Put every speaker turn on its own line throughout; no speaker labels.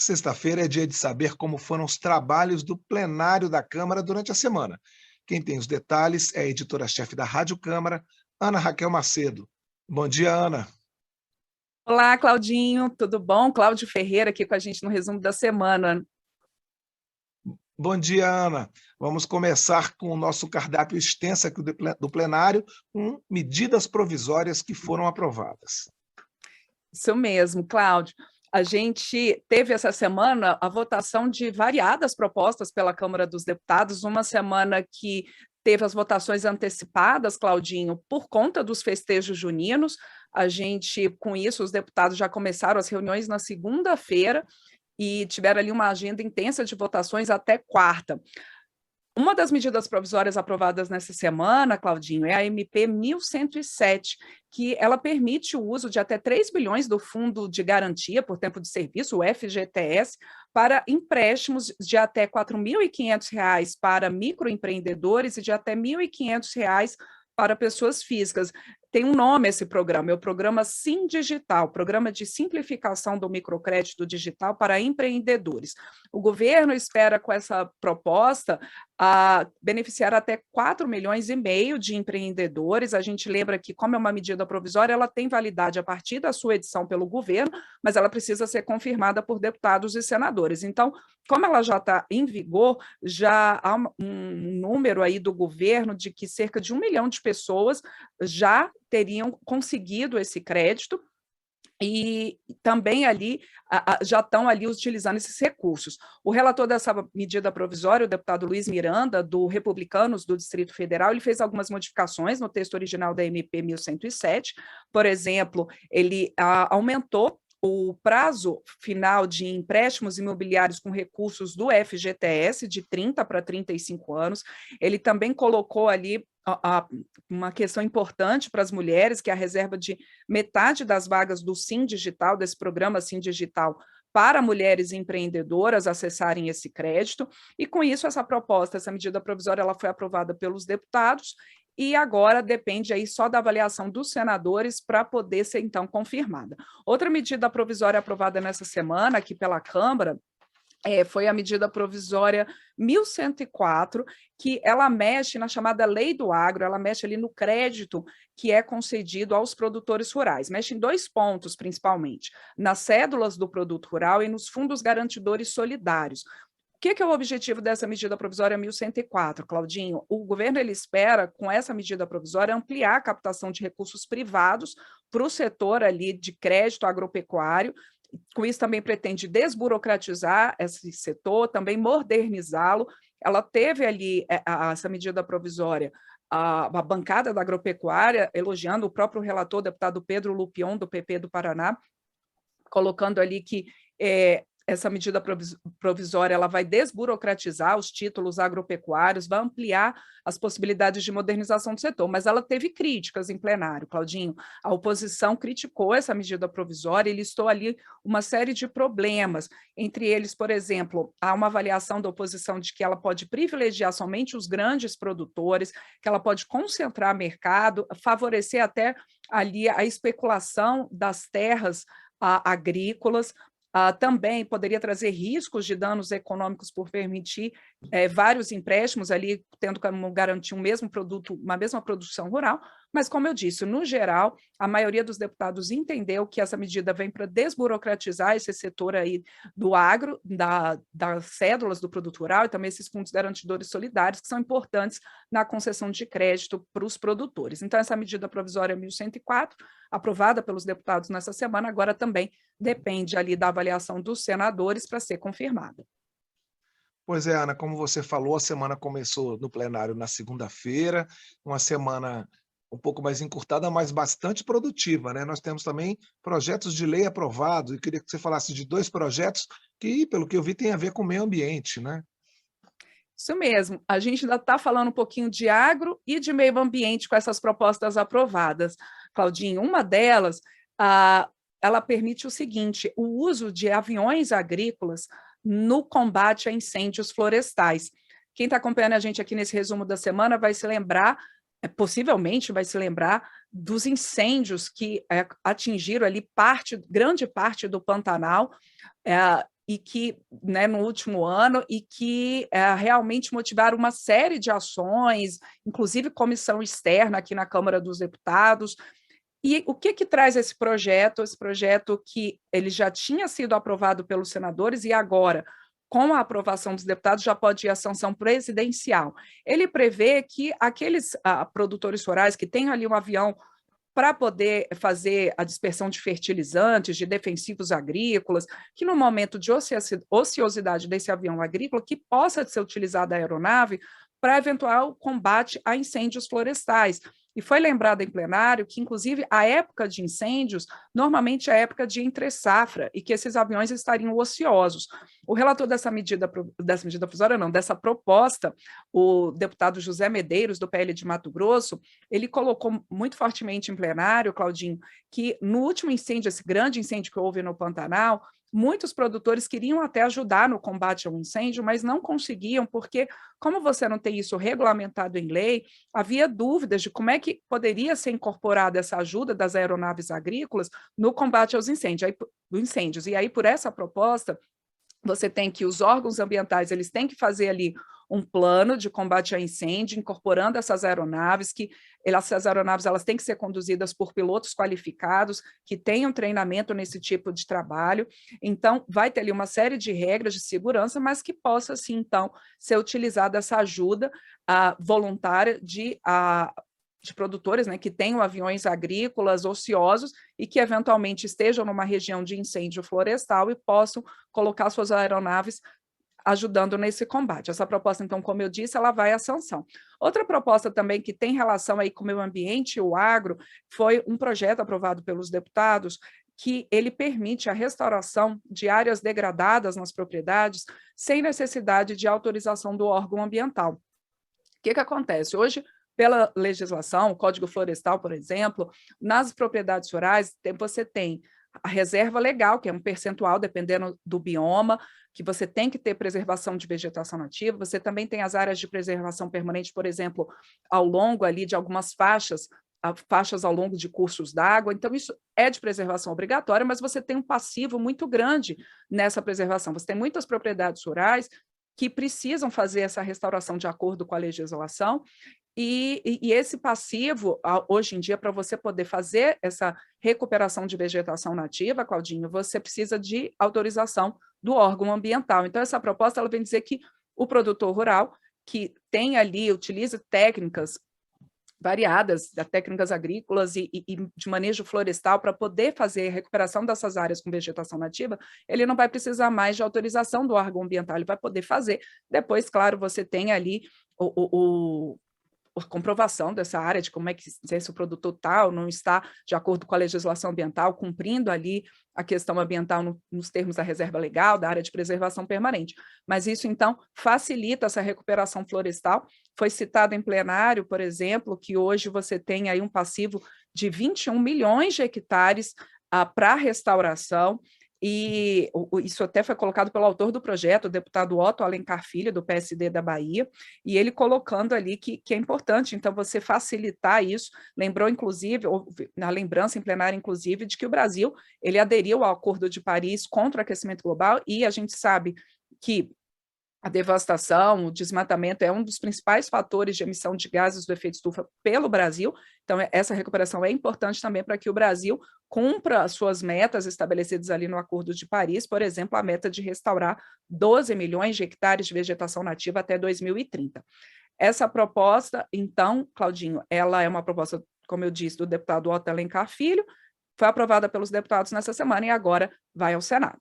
Sexta-feira é dia de saber como foram os trabalhos do plenário da Câmara durante a semana. Quem tem os detalhes é a editora-chefe da Rádio Câmara, Ana Raquel Macedo. Bom dia, Ana.
Olá, Claudinho, tudo bom? Cláudio Ferreira aqui com a gente no resumo da semana.
Bom dia, Ana. Vamos começar com o nosso cardápio extenso aqui do plenário, com medidas provisórias que foram aprovadas.
Isso mesmo, Cláudio. A gente teve essa semana a votação de variadas propostas pela Câmara dos Deputados, uma semana que teve as votações antecipadas, Claudinho, por conta dos festejos juninos. A gente, com isso, os deputados já começaram as reuniões na segunda-feira e tiveram ali uma agenda intensa de votações até quarta. Uma das medidas provisórias aprovadas nessa semana, Claudinho, é a MP 1107, que ela permite o uso de até 3 bilhões do Fundo de Garantia por Tempo de Serviço, o FGTS, para empréstimos de até R$ 4.500 para microempreendedores e de até R$ 1.500 para pessoas físicas. Tem um nome esse programa, é o programa Sim Digital, Programa de Simplificação do Microcrédito Digital para Empreendedores. O governo espera, com essa proposta, beneficiar até 4,5 milhões de empreendedores. A gente lembra que, como é uma medida provisória, ela tem validade a partir da sua edição pelo governo, mas ela precisa ser confirmada por deputados e senadores. Então, como ela já está em vigor, já há um número aí do governo de que cerca de 1 milhão de pessoas já teriam conseguido esse crédito e também ali já estão ali utilizando esses recursos. O relator dessa medida provisória, o deputado Luiz Miranda, do Republicanos do Distrito Federal, ele fez algumas modificações no texto original da MP 1107. Por exemplo, ele aumentou o prazo final de empréstimos imobiliários com recursos do FGTS de 30 para 35 anos. Ele também colocou ali uma questão importante para as mulheres, que é a reserva de metade das vagas do Sim Digital, desse programa Sim Digital, para mulheres empreendedoras acessarem esse crédito, e com isso essa proposta, essa medida provisória, ela foi aprovada pelos deputados, e agora depende aí só da avaliação dos senadores para poder ser, então, confirmada. Outra medida provisória aprovada nessa semana aqui pela Câmara foi a medida provisória 1104, que ela mexe na chamada Lei do Agro, ela mexe ali no crédito que é concedido aos produtores rurais. Mexe em 2 pontos, principalmente, nas cédulas do produto rural e nos fundos garantidores solidários. O que é o objetivo dessa medida provisória 1104, Claudinho? O governo ele espera, com essa medida provisória, ampliar a captação de recursos privados para o setor ali de crédito agropecuário. Com isso também pretende desburocratizar esse setor, também modernizá-lo. Ela teve ali essa medida provisória, a bancada da agropecuária, elogiando o próprio relator, deputado Pedro Lupion, do PP do Paraná, colocando ali que essa medida provisória ela vai desburocratizar os títulos agropecuários, vai ampliar as possibilidades de modernização do setor, mas ela teve críticas em plenário, Claudinho. A oposição criticou essa medida provisória e listou ali uma série de problemas, entre eles, por exemplo, há uma avaliação da oposição de que ela pode privilegiar somente os grandes produtores, que ela pode concentrar mercado, favorecer até ali a especulação das terras agrícolas. Também poderia trazer riscos de danos econômicos por permitir vários empréstimos ali, tendo como garantir um mesmo produto, uma mesma produção rural, mas, como eu disse, no geral, a maioria dos deputados entendeu que essa medida vem para desburocratizar esse setor aí do agro, das cédulas do produto rural e também esses fundos garantidores solidários, que são importantes na concessão de crédito para os produtores. Então, essa medida provisória 1104, aprovada pelos deputados nessa semana, agora também depende ali da avaliação dos senadores para ser confirmada.
Pois é, Ana, como você falou, a semana começou no plenário na segunda-feira, uma semana um pouco mais encurtada, mas bastante produtiva, né? Nós temos também projetos de lei aprovados, e queria que você falasse de 2 projetos que, pelo que eu vi, tem a ver com o meio ambiente, né?
Isso mesmo, a gente ainda está falando um pouquinho de agro e de meio ambiente com essas propostas aprovadas. Claudinho, uma delas, ela permite o seguinte, o uso de aviões agrícolas no combate a incêndios florestais. Quem está acompanhando a gente aqui nesse resumo da semana vai se lembrar, possivelmente vai se lembrar, dos incêndios que atingiram ali grande parte do Pantanal, e que, né, no último ano, e que realmente motivaram uma série de ações, inclusive comissão externa aqui na Câmara dos Deputados. E o que traz esse projeto? Esse projeto que ele já tinha sido aprovado pelos senadores e agora, com a aprovação dos deputados, já pode ir à sanção presidencial. Ele prevê que aqueles produtores rurais que têm ali um avião para poder fazer a dispersão de fertilizantes, de defensivos agrícolas, que no momento de ociosidade desse avião agrícola, que possa ser utilizada a aeronave para eventual combate a incêndios florestais. E foi lembrado em plenário que, inclusive, a época de incêndios normalmente é a época de entre-safra e que esses aviões estariam ociosos. O relator dessa medida provisória, não, dessa proposta, o deputado José Medeiros, do PL de Mato Grosso, ele colocou muito fortemente em plenário, Claudinho, que no último incêndio, esse grande incêndio que houve no Pantanal, muitos produtores queriam até ajudar no combate ao incêndio, mas não conseguiam, porque, como você não tem isso regulamentado em lei, havia dúvidas de como é que poderia ser incorporada essa ajuda das aeronaves agrícolas no combate aos incêndios. E aí, por essa proposta, você tem que os órgãos ambientais, eles têm que fazer ali um plano de combate a incêndio, incorporando essas aeronaves, essas aeronaves elas têm que ser conduzidas por pilotos qualificados, que tenham treinamento nesse tipo de trabalho. Então, vai ter ali uma série de regras de segurança, mas que possa, sim, então, ser utilizada essa ajuda voluntária de produtores, né, que tenham aviões agrícolas ociosos e que eventualmente estejam numa região de incêndio florestal e possam colocar suas aeronaves ajudando nesse combate. Essa proposta, então, como eu disse, ela vai à sanção. Outra proposta também que tem relação aí com o meio ambiente e o agro foi um projeto aprovado pelos deputados que ele permite a restauração de áreas degradadas nas propriedades sem necessidade de autorização do órgão ambiental. O que acontece? Hoje, pela legislação, o Código Florestal, por exemplo, nas propriedades rurais, você tem a reserva legal, que é um percentual, dependendo do bioma, que você tem que ter preservação de vegetação nativa, você também tem as áreas de preservação permanente, por exemplo, ao longo ali de algumas faixas ao longo de cursos d'água, então isso é de preservação obrigatória, mas você tem um passivo muito grande nessa preservação, você tem muitas propriedades rurais que precisam fazer essa restauração de acordo com a legislação, e esse passivo, hoje em dia, para você poder fazer essa recuperação de vegetação nativa, Claudinho, você precisa de autorização do órgão ambiental. Então, essa proposta ela vem dizer que o produtor rural, que tem ali, utiliza técnicas variadas, técnicas agrícolas e de manejo florestal para poder fazer a recuperação dessas áreas com vegetação nativa, ele não vai precisar mais de autorização do órgão ambiental, ele vai poder fazer. Depois, claro, você tem ali a comprovação dessa área, de como é que se o produtor tal não está de acordo com a legislação ambiental, cumprindo ali a questão ambiental nos termos da reserva legal, da área de preservação permanente. Mas isso, então, facilita essa recuperação florestal. Foi citado em plenário, por exemplo, que hoje você tem aí um passivo de 21 milhões de hectares para restauração, e isso até foi colocado pelo autor do projeto, o deputado Otto Alencar Filho, do PSD da Bahia, e ele colocando ali que é importante, então, você facilitar isso. Lembrou, inclusive, na lembrança em plenário, inclusive, de que o Brasil ele aderiu ao Acordo de Paris contra o aquecimento global, e a gente sabe que a devastação, o desmatamento é um dos principais fatores de emissão de gases do efeito estufa pelo Brasil, então essa recuperação é importante também para que o Brasil cumpra as suas metas estabelecidas ali no Acordo de Paris, por exemplo, a meta de restaurar 12 milhões de hectares de vegetação nativa até 2030. Essa proposta, então, Claudinho, ela é uma proposta, como eu disse, do deputado Otto Alencar Filho, foi aprovada pelos deputados nessa semana e agora vai ao Senado.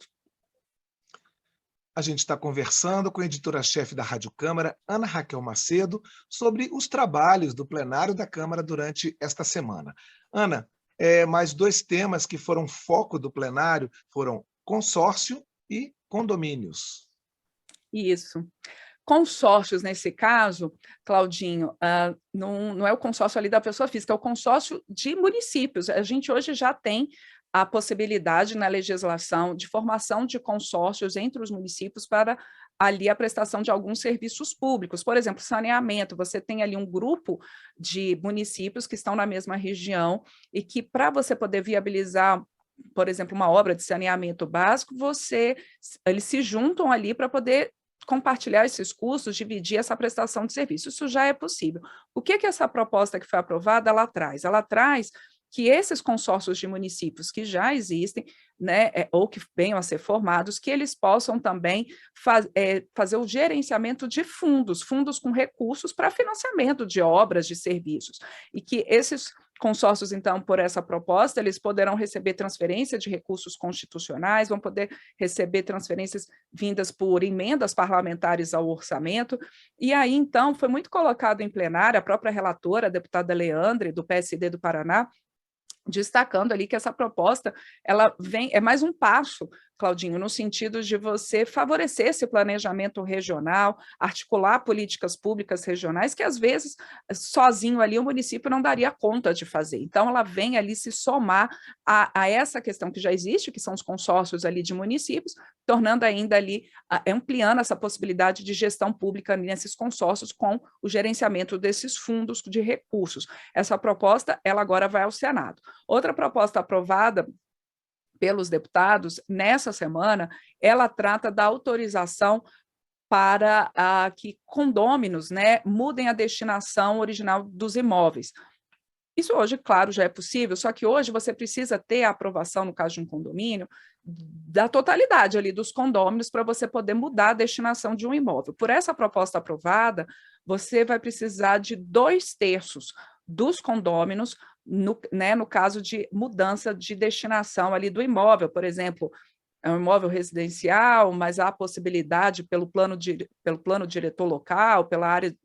A gente está conversando com a editora-chefe da Rádio Câmara, Ana Raquel Macedo, sobre os trabalhos do plenário da Câmara durante esta semana. Ana, mais dois temas que foram foco do plenário foram consórcio e condomínios.
Isso. Consórcios, nesse caso, Claudinho, não é o consórcio ali da pessoa física, é o consórcio de municípios. A gente hoje já tem a possibilidade na legislação de formação de consórcios entre os municípios para ali a prestação de alguns serviços públicos. Por exemplo, saneamento, você tem ali um grupo de municípios que estão na mesma região e que, para você poder viabilizar por exemplo, uma obra de saneamento básico, eles se juntam ali para poder compartilhar esses custos, dividir essa prestação de serviço. Isso já é possível. O que essa proposta que foi aprovada, ela traz? Ela traz que esses consórcios de municípios que já existem, né, ou que venham a ser formados, que eles possam também fazer o gerenciamento de fundos com recursos para financiamento de obras, de serviços, e que esses consórcios, então, por essa proposta, eles poderão receber transferência de recursos constitucionais, vão poder receber transferências vindas por emendas parlamentares ao orçamento, e aí, então, foi muito colocado em plenário, a própria relatora, a deputada Leandre, do PSD do Paraná, destacando ali que essa proposta, ela é mais um passo, Claudinho, no sentido de você favorecer esse planejamento regional, articular políticas públicas regionais que, às vezes, sozinho ali o município não daria conta de fazer. Então, ela vem ali se somar a essa questão que já existe, que são os consórcios ali de municípios, tornando ainda ali, ampliando essa possibilidade de gestão pública nesses consórcios com o gerenciamento desses fundos de recursos. Essa proposta, ela agora vai ao Senado. Outra proposta aprovada pelos deputados nessa semana, ela trata da autorização para que condôminos, né, mudem a destinação original dos imóveis. Isso hoje, claro, já é possível, só que hoje você precisa ter a aprovação, no caso de um condomínio, da totalidade ali dos condôminos para você poder mudar a destinação de um imóvel. Por essa proposta aprovada, você vai precisar de 2/3 dos condôminos, no caso de mudança de destinação ali do imóvel, por exemplo, é um imóvel residencial, mas há a possibilidade pelo plano diretor local,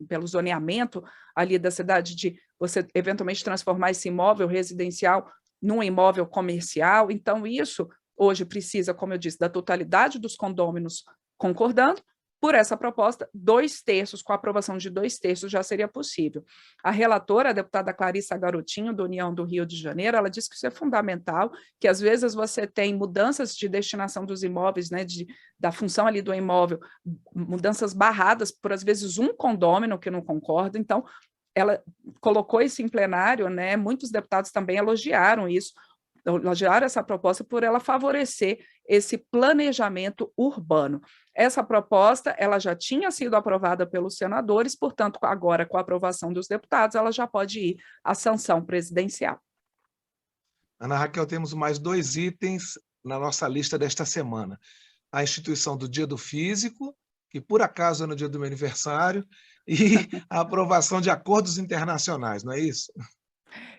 pelo zoneamento ali da cidade, de você eventualmente transformar esse imóvel residencial num imóvel comercial. Então, isso hoje precisa, como eu disse, da totalidade dos condôminos concordando. Por essa proposta, 2/3, com a aprovação de 2/3 já seria possível. A relatora, a deputada Clarissa Garotinho, do União do Rio de Janeiro, ela disse que isso é fundamental, que às vezes você tem mudanças de destinação dos imóveis, né, da função ali do imóvel, mudanças barradas por, às vezes, um condômino que não concorda. Então, ela colocou isso em plenário, né, muitos deputados também elogiaram isso, elogiaram essa proposta por ela favorecer esse planejamento urbano. Essa proposta, ela já tinha sido aprovada pelos senadores, portanto, agora, com a aprovação dos deputados, ela já pode ir à sanção presidencial.
Ana Raquel, temos mais 2 itens na nossa lista desta semana. A instituição do Dia do Físico, que por acaso é no dia do meu aniversário, e a aprovação de acordos internacionais, não é isso?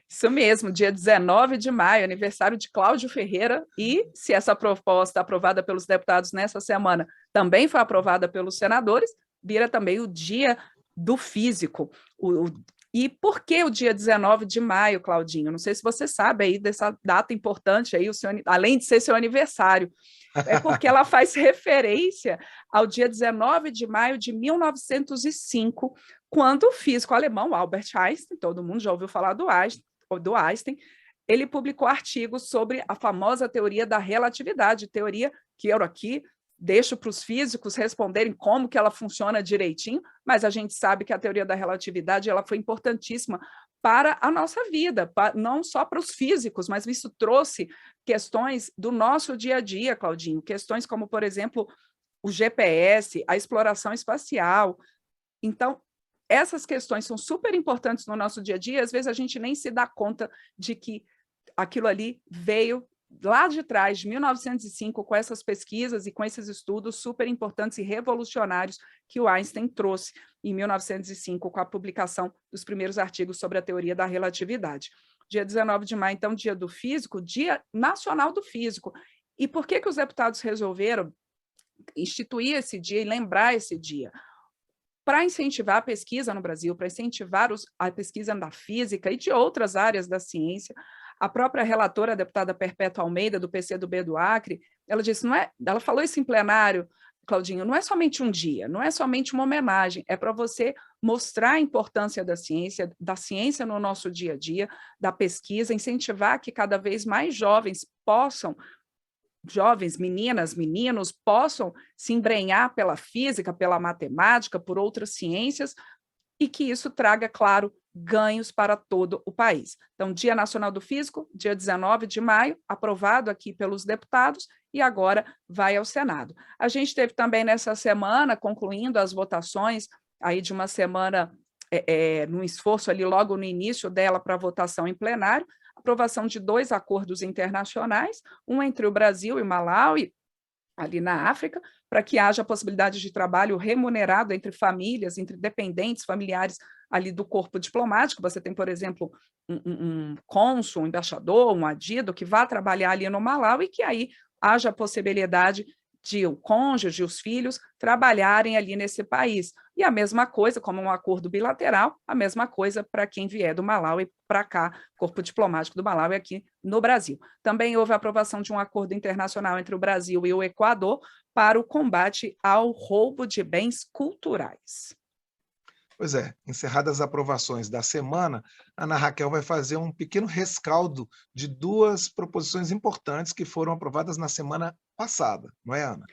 Isso mesmo, dia 19 de maio, aniversário de Cláudio Ferreira, e se essa proposta aprovada pelos deputados nessa semana também foi aprovada pelos senadores, vira também o Dia do Físico. E por que o dia 19 de maio, Claudinho? Não sei se você sabe aí dessa data importante, aí, além de ser seu aniversário. É porque ela faz referência ao dia 19 de maio de 1905, quando o físico alemão Albert Einstein, todo mundo já ouviu falar do Einstein, ele publicou artigos sobre a famosa teoria da relatividade, teoria que eu aqui deixo para os físicos responderem como que ela funciona direitinho, mas a gente sabe que a teoria da relatividade ela foi importantíssima para a nossa vida, não só para os físicos, mas isso trouxe questões do nosso dia a dia, Claudinho, questões como, por exemplo, o GPS, a exploração espacial. Então, essas questões são super importantes no nosso dia a dia, às vezes a gente nem se dá conta de que aquilo ali veio lá de trás, de 1905, com essas pesquisas e com esses estudos super importantes e revolucionários que o Einstein trouxe em 1905, com a publicação dos primeiros artigos sobre a teoria da relatividade. Dia 19 de maio, então, Dia do Físico, Dia Nacional do Físico. E por que os deputados resolveram instituir esse dia e lembrar esse dia? Para incentivar a pesquisa no Brasil, para incentivar a pesquisa da física e de outras áreas da ciência. A própria relatora, a deputada Perpétua Almeida, do PCdoB do Acre, ela disse, ela falou isso em plenário, Claudinho, não é somente um dia, não é somente uma homenagem, é para você mostrar a importância da ciência no nosso dia a dia, da pesquisa, incentivar que cada vez mais jovens, meninas, meninos, possam se embrenhar pela física, pela matemática, por outras ciências, e que isso traga, claro, ganhos para todo o país. Então, Dia Nacional do Físico, dia 19 de maio, aprovado aqui pelos deputados e agora vai ao Senado. A gente teve também nessa semana, concluindo as votações aí de uma semana, num esforço ali logo no início dela para votação em plenário, aprovação de 2 acordos internacionais, um entre o Brasil e Malawi, ali na África, para que haja possibilidade de trabalho remunerado entre famílias, entre dependentes familiares ali do corpo diplomático. Você tem, por exemplo, um cônsul, um embaixador, um adido que vá trabalhar ali no Malawi e que aí haja a possibilidade de o cônjuge, os filhos, trabalharem ali nesse país. E a mesma coisa, como um acordo bilateral, a mesma coisa para quem vier do Malawi para cá, corpo diplomático do Malawi aqui no Brasil. Também houve a aprovação de um acordo internacional entre o Brasil e o Equador para o combate ao roubo de bens culturais.
Pois é, encerradas as aprovações da semana, a Ana Raquel vai fazer um pequeno rescaldo de 2 proposições importantes que foram aprovadas na semana passada, não é, Ana?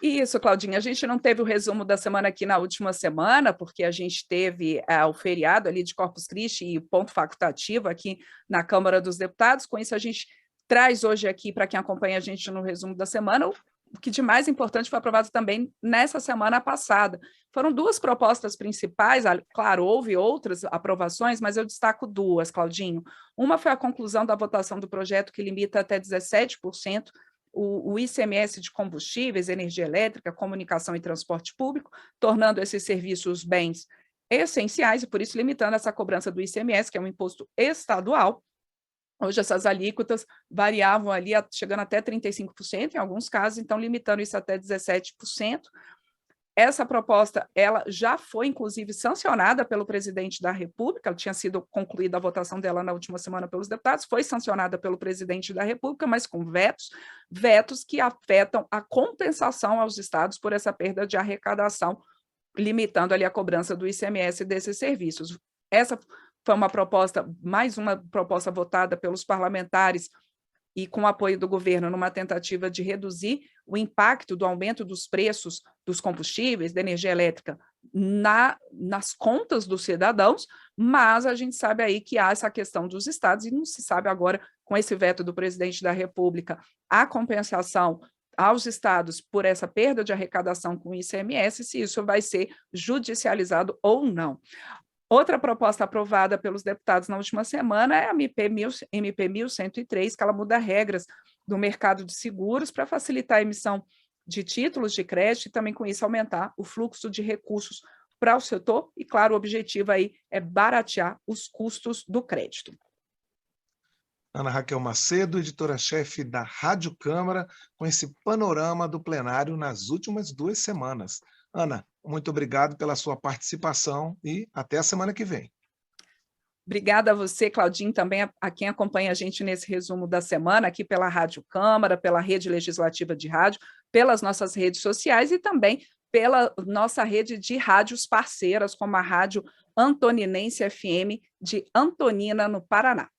Isso, Claudinha, a gente não teve o resumo da semana aqui na última semana, porque a gente teve o feriado ali de Corpus Christi e o ponto facultativo aqui na Câmara dos Deputados. Com isso, a gente traz hoje aqui, para quem acompanha a gente no resumo da semana, o que de mais importante foi aprovado também nessa semana passada. Foram 2 propostas principais, claro, houve outras aprovações, mas eu destaco 2, Claudinho. Uma foi a conclusão da votação do projeto que limita até 17% o ICMS de combustíveis, energia elétrica, comunicação e transporte público, tornando esses serviços bens essenciais e, por isso, limitando essa cobrança do ICMS, que é um imposto estadual. Hoje essas alíquotas variavam ali, chegando até 35%, em alguns casos, então limitando isso até 17%. Essa proposta, ela já foi, inclusive, sancionada pelo presidente da República, tinha sido concluída a votação dela na última semana pelos deputados, foi sancionada pelo presidente da República, mas com vetos que afetam a compensação aos estados por essa perda de arrecadação, limitando ali a cobrança do ICMS desses serviços. Essa foi uma proposta, mais uma proposta votada pelos parlamentares e com apoio do governo numa tentativa de reduzir o impacto do aumento dos preços dos combustíveis, da energia elétrica, nas contas dos cidadãos, mas a gente sabe aí que há essa questão dos estados e não se sabe agora, com esse veto do presidente da República, a compensação aos estados por essa perda de arrecadação com o ICMS, se isso vai ser judicializado ou não. Outra proposta aprovada pelos deputados na última semana é a MP 1103, que ela muda regras do mercado de seguros para facilitar a emissão de títulos de crédito e também, com isso, aumentar o fluxo de recursos para o setor. E, claro, o objetivo aí é baratear os custos do crédito.
Ana Raquel Macedo, editora-chefe da Rádio Câmara, com esse panorama do plenário nas últimas 2 semanas. Ana, muito obrigado pela sua participação e até a semana que vem.
Obrigada a você, Claudinho, também a quem acompanha a gente nesse resumo da semana, aqui pela Rádio Câmara, pela Rede Legislativa de Rádio, pelas nossas redes sociais e também pela nossa rede de rádios parceiras, como a Rádio Antoninense FM de Antonina, no Paraná.